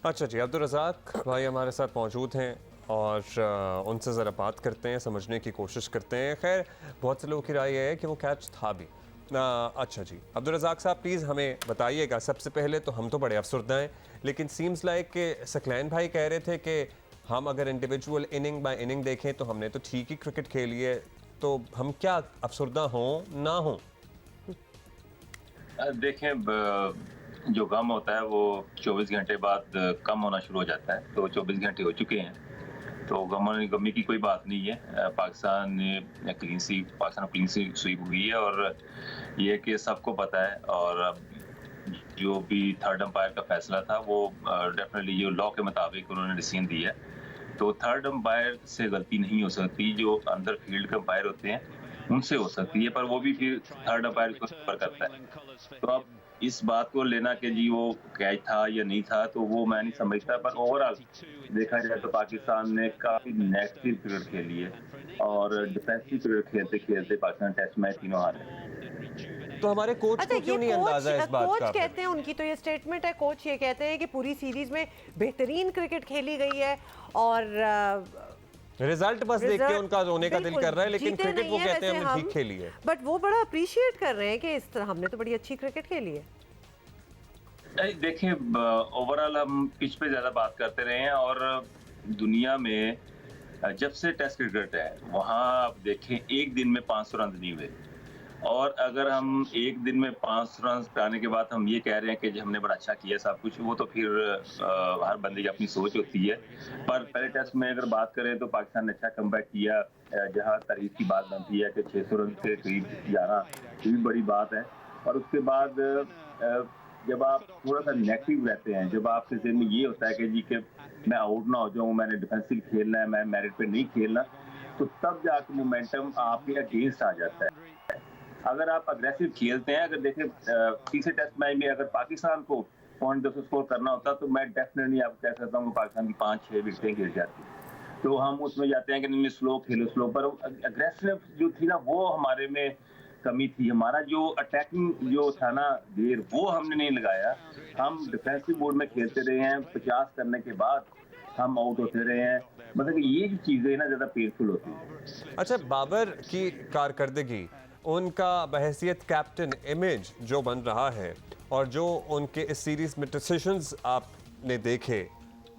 अच्छा जी, अब्दुल रज़ाक भाई हमारे साथ मौजूद हैं और उनसे ज़रा बात करते हैं, समझने की कोशिश करते हैं। खैर बहुत से लोगों की राय ये है कि वो कैच था भी। अच्छा जी, अब्दुल रज़ाक साहब प्लीज़ हमें बताइएगा, सबसे पहले तो हम तो बड़े अफसरदा हैं, लेकिन सीम्स लाइक कि सकलैन भाई कह रहे थे कि हम अगर इंडिविजुअल इनिंग बाय इनिंग देखें तो हमने तो ठीक ही क्रिकेट खेली है, तो हम क्या अफसरदा हों ना हों? देखें जो गम होता है वो 24 घंटे बाद कम होना शुरू हो जाता है। तो 24 घंटे हो चुके हैं, तो गमी की कोई बात नहीं है। पाकिस्तान क्लीन स्वीप हुई है और ये है कि सबको पता है। और अब जो भी थर्ड अंपायर का फैसला था वो डेफिनेटली जो लॉ के मुताबिक उन्होंने डिसीजन दिया है। तो थर्ड अंपायर से गलती नहीं हो सकती, जो अंदर फील्ड के अंपायर होते हैं उनसे हो सकती है, पर वो भी फिर थर्ड अंपायर को ऊपर करता है। तो अब इस बात को लेना कि जी वो कैच था या नहीं था, तो वो मैं नहीं समझता। पर ओवरऑल देखा जाए तो पाकिस्तान ने काफी नेगेटिव क्रिकेट खेली है और डिफेंसिव क्रिकेट खेलते खेलते पाकिस्तान टेस्ट मैच तीनों हारे। तो हमारे कोच अच्छा, को ये क्यों नहीं कोच अंदाज़ा इस बात कोच का फिर? कहते हैं, उनकी तो ये स्टेटमेंट है, कोच ये कहते हैं कि पूरी सीरीज में बेहतरीन क्रिकेट खेली गई है और रिजल्ट बस देख के रिजल्ट उनका रोने का दिल कर रहा है, लेकिन जीते क्रिकेट नहीं वो है कहते हैं वैसे हमने हम, ठीक खेली है। बट वो बड़ा अप्रिशिएट कर रहे हैं कि इस तरह हमने तो बड़ी अच्छी क्रिकेट खेली है। देखिए, ओवरऑल हम पिच पे ज्यादा बात करते रहे हैं और दुनिया में जब से टेस्ट क्रिकेट है वहां आप देखें एक दिन में 500 रन नहीं हुए। और अगर हम एक दिन में 500 रन पाने के बाद हम ये कह रहे हैं कि जी हमने बड़ा अच्छा किया सब कुछ, वो तो फिर हर बंदे की अपनी सोच होती है। पर पहले टेस्ट में अगर बात करें तो पाकिस्तान ने अच्छा कमबैक किया। जहां तारीफ की बात बनती है कि 600 रन के करीब जाना, ये भी बड़ी बात है। और उसके बाद जब आप थोड़ा सा नेगेटिव रहते हैं, जब आपके दिल में ये होता है कि जी कि मैं आउट ना हो जाऊं, मैंने डिफेंसिव खेलना है, मैं मेरिट पे नहीं खेलना, तो तब जाके मोमेंटम आपके अगेंस्ट आ जाता है। अगर आप अग्रेसिव खेलते हैं, अगर देखें तीसरे टेस्ट मैच में अगर पाकिस्तान को पॉइंट 200 स्कोर करना होता तो मैं डेफिनेटली आपको कह सकता हूँ कि पाकिस्तान की 5-6 विकेटें गिर जाती। तो हम उसमें जाते हैं कि नहीं स्लो खेलो स्लो, पर अग्रेसिव जो थी ना वो हमारे में कमी थी। हमारा जो अटैकिंग जो था ना देर, वो हमने नहीं लगाया। हम डिफेंसिव मोड में खेलते रहे हैं, 50 करने के बाद हम आउट होते रहे हैं। मतलब कि ये जो चीजें ना ज्यादा पेनफुल होती है। अच्छा, बाबर की कारकर्दगी, उनका बहैसियत कैप्टन इमेज जो बन रहा है और जो उनके इस सीरीज में डिसीजंस आपने देखे,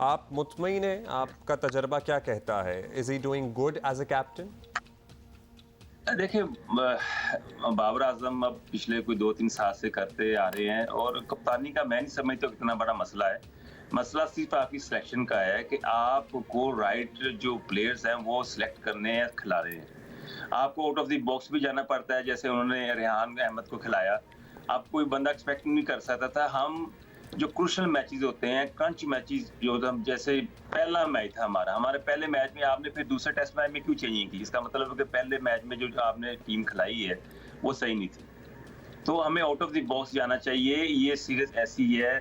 आप मुतमईन हैं? आपका तजर्बा क्या कहता है? Is he doing good as a captain? देखिए, बाबर आजम अब पिछले कोई 2-3 साल से करते आ रहे हैं और कप्तानी का मैं नहीं समझता कितना बड़ा मसला है। मसला सिर्फ आपकी सिलेक्शन का है कि आपको राइट जो प्लेयर्स हैं वो सिलेक्ट करने हैं, खिला रहे हैं। आपको आउट ऑफ द बॉक्स भी जाना पड़ता है, जैसे उन्होंने रेहान अहमद को खिलाया। अब कोई बंदा एक्सपेक्ट नहीं कर सकता था। हम जो क्रूशियल मैचेस होते हैं, क्रंच मैचेस जो हम, जैसे पहला मैच था हमारे पहले मैच में आपने फिर दूसरे टेस्ट मैच में क्यों चेंज की? इसका मतलब है कि पहले मैच में जो आपने टीम खिलाई है वो सही नहीं थी। तो हमें आउट ऑफ द बॉक्स जाना चाहिए। ये सीरीज ऐसी है,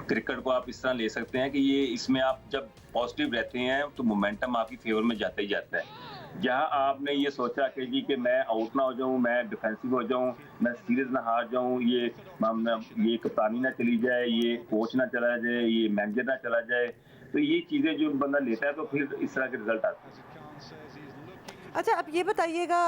क्रिकेट को आप इस तरह ले सकते हैं कि ये इसमें आप जब पॉजिटिव रहते हैं तो मोमेंटम आपकी फेवर में जाता ही जाता है। जहां आपने ये सोचा कि जी कि मैं आउट ना हो जाऊं, मैं डिफेंसिव हो जाऊं, मैं सीरीज ना हार जाऊं, ये कप्तानी ना चली जाए, ये कोच ना चला जाए, ये मैनेजर ना चला जाए, तो ये चीजें जो बंदा लेता है तो फिर इस तरह के रिजल्ट आते हैं। अच्छा, अब ये बताइएगा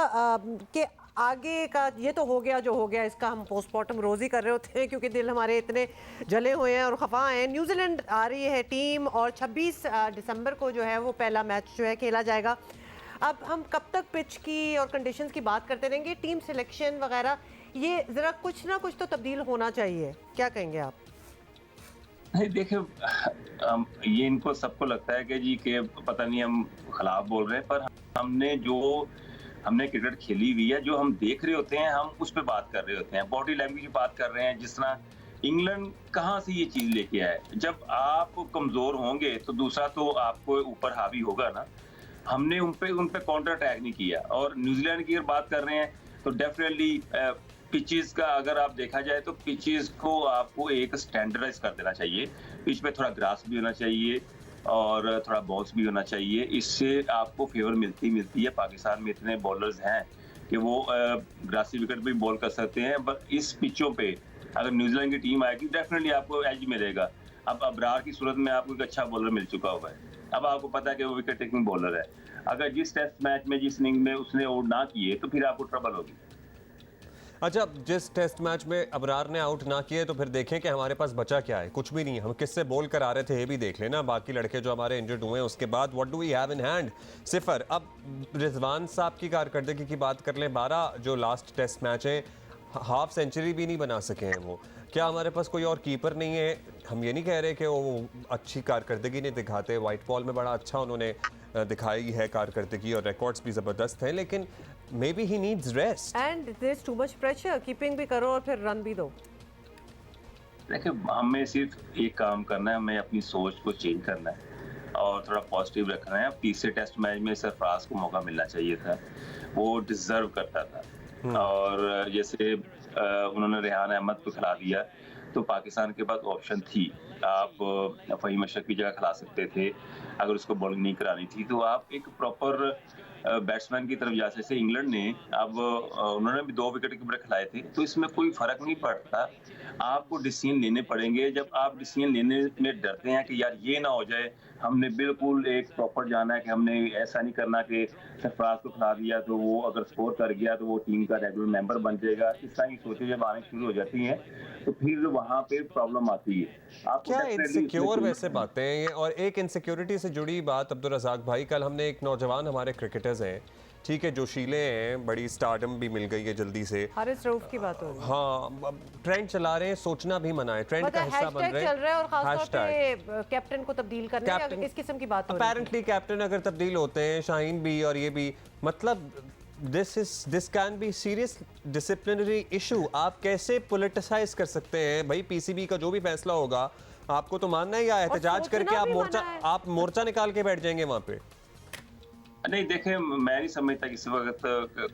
कि आगे का ये तो हो गया जो हो गया, इसका हम पोस्टमार्टम रोज़ ही कर रहे होते हैं क्योंकि दिल हमारे इतने जले हुए हैं और खफा हैं। न्यूजीलैंड आ रही है टीम और 26 दिसंबर को जो है वो पहला मैच जो है खेला जाएगा। अब हम कब तक पिच की और कंडीशंस की बात करते रहेंगे? टीम सिलेक्शन वगैरह ये ज़रा कुछ ना कुछ तो तब्दील होना चाहिए, क्या कहेंगे आप? नहीं देखिए, ये इनको सबको लगता है कि जी के पता नहीं हम खिलाफ बोल रहे हैं, पर हमने क्रिकेट खेली हुई है, जो हम देख रहे होते हैं हम उस पर बात कर रहे होते हैं, बॉडी लैंग्वेज की बात कर रहे हैं। जिस तरह इंग्लैंड कहाँ से ये चीज लेके आए, जब आप कमजोर होंगे तो दूसरा तो आपको ऊपर हावी होगा ना। हमने उन पे काउंटर अटैक नहीं किया। और न्यूजीलैंड की अगर बात कर रहे हैं तो डेफिनेटली पिचेस का अगर आप देखा जाए तो पिचेस को आपको एक स्टैंडर्डाइज कर देना चाहिए। पिच पे थोड़ा ग्रास भी होना चाहिए और थोड़ा बॉल्स भी होना चाहिए। इससे आपको फेवर मिलती है। पाकिस्तान में इतने बॉलर्स हैं कि वो ग्रासी विकेट भी बॉल कर सकते हैं, बट इस पिचों पे अगर न्यूजीलैंड की टीम आएगी डेफिनेटली आपको एज मिलेगा। अब अबरार की सूरत में आपको एक अच्छा बॉलर मिल चुका हुआ है, अब आपको पता है कि वो विकेट टेकिंग बॉलर है। अगर जिस टेस्ट मैच में जिस इनिंग में उसने आउट ना किए तो फिर आपको ट्रबल होगी। अच्छा, जिस टेस्ट मैच में अबरार ने आउट ना किए तो फिर देखें कि हमारे पास बचा क्या है, कुछ भी नहीं है। हम किससे बॉल कर आ रहे थे ये भी देख लेना, बाकी लड़के जो हमारे इंजर्ड हुए हैं उसके बाद what do we have in hand, सिफर। अब रिजवान साहब की कारकर्दगी की बात कर लें, 12 जो लास्ट टेस्ट मैच है हाफ सेंचुरी भी नहीं बना सके हैं वो। क्या हमारे पास कोई और कीपर नहीं है? हम ये नहीं कह रहे कि वो अच्छी कारकर्दगी नहीं दिखाते, वाइट बॉल में बड़ा अच्छा उन्होंने दिखाई है कारकर्दगी और रिकॉर्ड्स भी ज़बरदस्त हैं, लेकिन maybe he needs rest. And there is too much pressure, keeping भी करो और फिर रन भी दो। देखिए, हमें सिर्फ एक काम करना है, हमें अपनी सोच को चेंज करना है और थोड़ा पॉजिटिव रखना है। अब तीसरे टेस्ट मैच में सरफराज को मौका मिलना चाहिए था, वो डिजर्व करता था। और जैसे उन्होंने रेहान अहमद को खिला दिया तो पाकिस्तान के पास ऑप्शन थी, आप फहीम अशरफ की जगह खिला सकते थे। अगर उसको बॉलिंग नहीं करानी थी तो आप एक प्रॉपर बैट्समैन की तरफ जा सकते। जैसे इंग्लैंड ने अब उन्होंने भी 2 विकेट कीपर खिलाए थे, तो इसमें कोई फर्क नहीं पड़ता। आपको डिसीजन लेने पड़ेंगे। जब आप डिसीजन लेने में डरते हैं कि यार ये ना हो जाए, हमने बिल्कुल एक प्रॉपर जाना है कि हमने ऐसा नहीं करना कि सरफराज को खिला दिया तो वो अगर स्कोर कर गया तो वो टीम का रेगुलर मेंबर बन जाएगा। इस तरह की सोचें जब आने शुरू हो जाती हैं तो फिर वहाँ पे प्रॉब्लम आती है। आपको क्या definitely इनसिक्योर इसमें वैसे बातें हैं ये? और एक इनसिक्योरिटी से जुड़ी बात अब्दुल रज़ाक भाई, कल हमने एक नौजवान हमारे क्रिकेटर्स हैं, ठीक है, जोशीले हैं, बड़ी स्टारडम भी मिल गई है जल्दी से, हारिस रऊफ की बात हो रही है। हाँ, ट्रेंड चला रहे हैं, सोचना भी मना है, ट्रेंड का मतलब हिस्सा बन हैशटैग रहे चल रहा है और खासतौर हैशटैग। पे कैप्टन को तब्दील करने या कैप्टन- इस किस्म की बात हो रही है। अपेरेंटली कैप्टन अगर तब्दील होते हैं, शाहीन भी और ये भी, मतलब this can be serious disciplinary issue. आप कैसे पॉलिटिसाइज कर सकते हैं भाई? पीसीबी का जो भी फैसला होगा आपको तो मानना है, या एहतजाज सोचना करके भी मना है। आप मोर्चा निकाल के बैठ जाएंगे वहां पे? नहीं, देखें, मैं नहीं समझता कि इस वक्त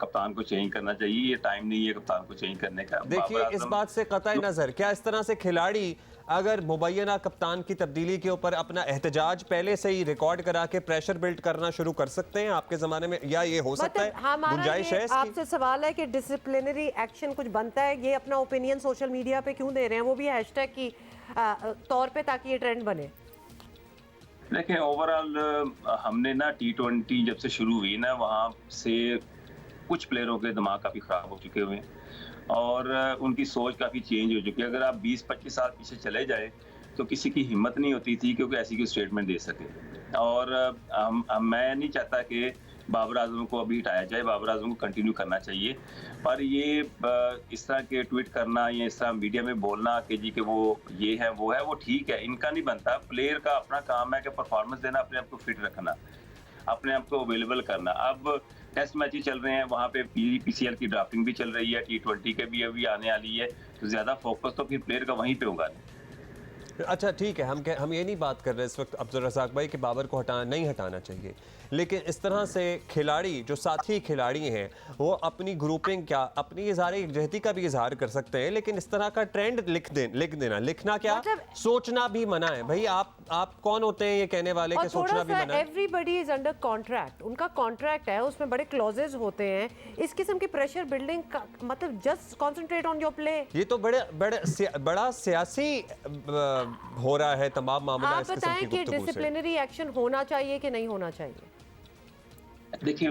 कप्तान को चेंज करना चाहिए। ये टाइम नहीं है कप्तान को चेंज करने का। देखिए, बाबर इस आजम- बात से कतई नजर, क्या इस तरह से खिलाड़ी अगर मुबैना कप्तान की तब्दीली के ऊपर अपना एहतजाज पहले से ही रिकॉर्ड करा के प्रेशर बिल्ड करना शुरू कर सकते हैं आपके जमाने में, या ये हो सकता है हमारा गुंजाइश ये है इसकी? आपसे सवाल है कि डिसिप्लिनरी एक्शन कुछ बनता है, ये अपना ओपिनियन सोशल मीडिया पे क्यों दे रहे हैं, वो भी हैशटैग की तौर पे, ताकि ये ट्रेंड बने। देखें, ओवरऑल हमने ना T20 जब से शुरू हुई ना, वहाँ से कुछ प्लेयरों के दिमाग काफ़ी ख़राब हो चुके हुए हैं और उनकी सोच काफ़ी चेंज हो चुकी है। अगर आप 20-25 साल पीछे चले जाए तो किसी की हिम्मत नहीं होती थी क्योंकि ऐसी कोई स्टेटमेंट दे सके। और मैं नहीं चाहता कि बाबर आजम को अभी हटाया जाए, बाबर आजम को कंटिन्यू करना चाहिए। पर ये इस तरह के ट्वीट करना या इस तरह मीडिया में बोलना कि जी कि वो ये है वो है, वो ठीक है, इनका नहीं बनता। प्लेयर का अपना काम है कि परफॉर्मेंस देना, अपने आप को फिट रखना, अपने आप को अवेलेबल करना। अब टेस्ट मैच ही चल रहे हैं, वहाँ पे PCL की ड्राफ्टिंग भी चल रही है, T20 के भी अभी आने वाली है, तो ज़्यादा फोकस तो फिर प्लेयर का वहीं पे होगा। अच्छा ठीक है, हम ये नहीं बात कर रहे इस वक्त अब्दुल रज़ाक भाई कि बाबर को नहीं हटाना चाहिए, लेकिन इस तरह से खिलाड़ी जो साथी खिलाड़ी हैं वो अपनी ग्रुपिंग क्या, अपनी इज़हार यकजहती का भी इजहार कर सकते हैं, लेकिन इस तरह का ट्रेंड लिख देना, लिखना क्या, मतलब, सोचना भी मना है। भाई आप कौन होते हैं ये कहने वाले कि सोचना भी मना है? एवरीबॉडी इज अंडर कॉन्ट्रैक्ट, उनका कॉन्ट्रैक्ट है, उसमें बड़े क्लॉजेज होते हैं। इस किस्म की प्रेशर बिल्डिंग का मतलब just concentrate on your play. ये तो बड़ा सियासी हो रहा है तमाम मामला आप इस किस्म बताएं की कि गुफ्तगू से। डिसिप्लिनरी एक्शन होना चाहिए कि नहीं होना चाहिए? देखिए,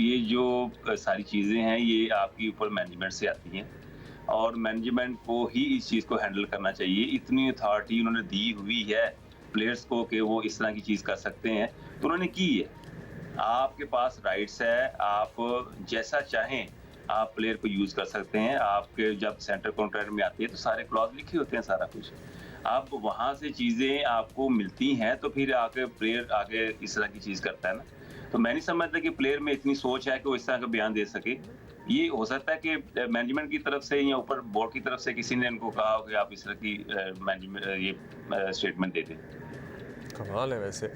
ये जो सारी चीज़ें हैं ये आपकी ऊपर मैनेजमेंट से आती हैं और मैनेजमेंट को ही इस चीज़ को हैंडल करना चाहिए। इतनी अथॉरिटी उन्होंने दी हुई है प्लेयर्स को कि वो इस तरह की चीज़ कर सकते हैं, तो उन्होंने की है। आपके पास राइट्स है, आप जैसा चाहें आप प्लेयर को यूज़ कर सकते हैं। आपके जब सेंटर कॉन्ट्रैक्ट में आती है तो सारे क्लॉज लिखे होते हैं, सारा कुछ। आप वहाँ से चीज़ें आपको मिलती हैं तो फिर आके प्लेयर आगे इस तरह की चीज़ करता है ना। तो मैं नहीं समझता कि प्लेयर में इतनी सोच है कि वो इस तरह का बयान दे सके। ये हो सकता है कि मैनेजमेंट की तरफ से या ऊपर बोर्ड की तरफ से किसी ने इनको कहा हो कि आप इस तरह की मैनेजमेंट ये स्टेटमेंट दे दें। कमाल है वैसे।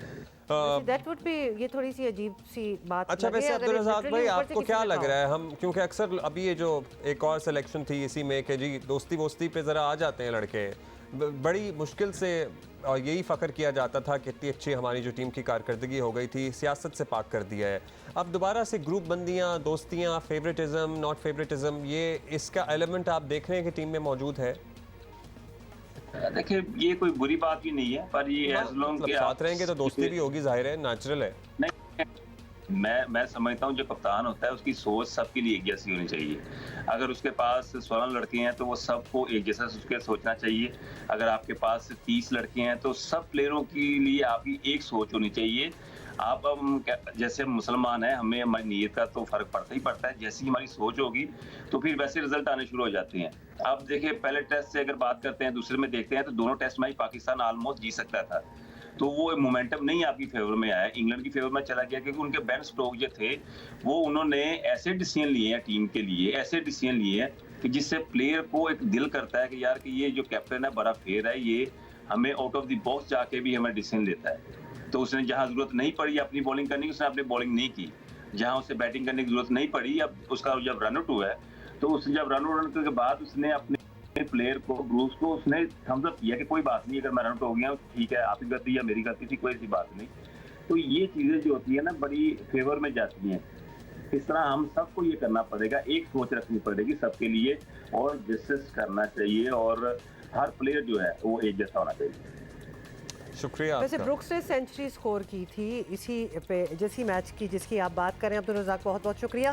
दैट वुड बी, ये थोड़ी सी अजीब सी बात अच्छा लगे वैसे अगर अब्दुल ये रज़ाक literally भाई ऊपर से आपको किसी क्या ने लग कहा रहा है, हम क्योंकि अक्सर अभी ये जो एक और सिलेक्शन थी इसी में कि जी दोस्ती वोस्ती पे ज़रा आ जाते हैं लड़के, बड़ी मुश्किल से, और यही फ़ख्र किया जाता था कि इतनी अच्छी हमारी जो टीम की कारकर्दगी हो गई थी, सियासत से पाक कर दिया है। अब दोबारा से ग्रुप बंदियाँ, दोस्तियाँ, फेवरेटिज़म, नॉट फेवरेटिज़म, ये इसका एलिमेंट आप देख रहे हैं कि टीम में मौजूद है? देखिए ये कोई बुरी बात भी नहीं है, पर ये एज लॉन्ग मतलब साथ रहेंगे तो दोस्ती भी होगी, जाहिर है, नेचुरल है। नहीं, मैं समझता हूँ जो कप्तान होता है उसकी सोच सबके लिए एक जैसी होनी चाहिए। अगर उसके पास 16 लड़के हैं तो वो सबको एक जैसा उसके सोचना चाहिए। अगर आपके पास 30 लड़के हैं तो सब प्लेयरों के लिए आपकी एक सोच होनी चाहिए। आप जैसे हम मुसलमान हैं, हमें हमारी नीयत का तो फर्क पड़ता ही पड़ता है। जैसी हमारी सोच होगी तो फिर वैसे रिजल्ट आने शुरू हो जाते हैं। अब देखिए पहले टेस्ट से अगर बात करते हैं, दूसरे में देखते हैं तो दोनों टेस्ट में ही पाकिस्तान ऑलमोस्ट जीत सकता था। तो वो मोमेंटम नहीं आपकी फेवर में आया, इंग्लैंड की फेवर में चला गया, क्योंकि उनके बेन स्टोक जो थे वो उन्होंने ऐसे डिसीजन लिए हैं टीम के लिए, ऐसे डिसीजन लिए हैं कि जिससे प्लेयर को एक दिल करता है कि यार कि ये जो कैप्टन है बड़ा फेयर है, ये हमें आउट ऑफ द बॉक्स जाके भी हमें डिसीजन लेता है। तो उसने जहां जरूरत नहीं पड़ी अपनी बॉलिंग करने की, उसने अपनी बॉलिंग नहीं की। जहां उसे बैटिंग करने की जरूरत नहीं पड़ी, अब उसका जब रन आउट हुआ है तो उसने जब रन आउट के बाद उसने अपने प्लेयर को, ब्रूस को उसने थम्स अप किया कि कोई बात नहीं, अगर मैं रन आउट हो गया ठीक है, आपकी गलती या मेरी गलती थी, कोई ऐसी बात नहीं। तो ये चीजें जो होती है ना बड़ी फेवर में जाती हैं। इस तरह हम सबको ये करना पड़ेगा, एक सोच रखनी पड़ेगी सबके लिए और डिस्कस करना चाहिए, और हर प्लेयर जो है वो एक जैसा होना चाहिए। शुक्रिया वैसे आपका। ब्रुक्स ने सेंचुरी स्कोर की थी इसी पे, जिसी मैच की जिसकी आप बात करें। अब्दुल रज़ाक, बहुत बहुत शुक्रिया।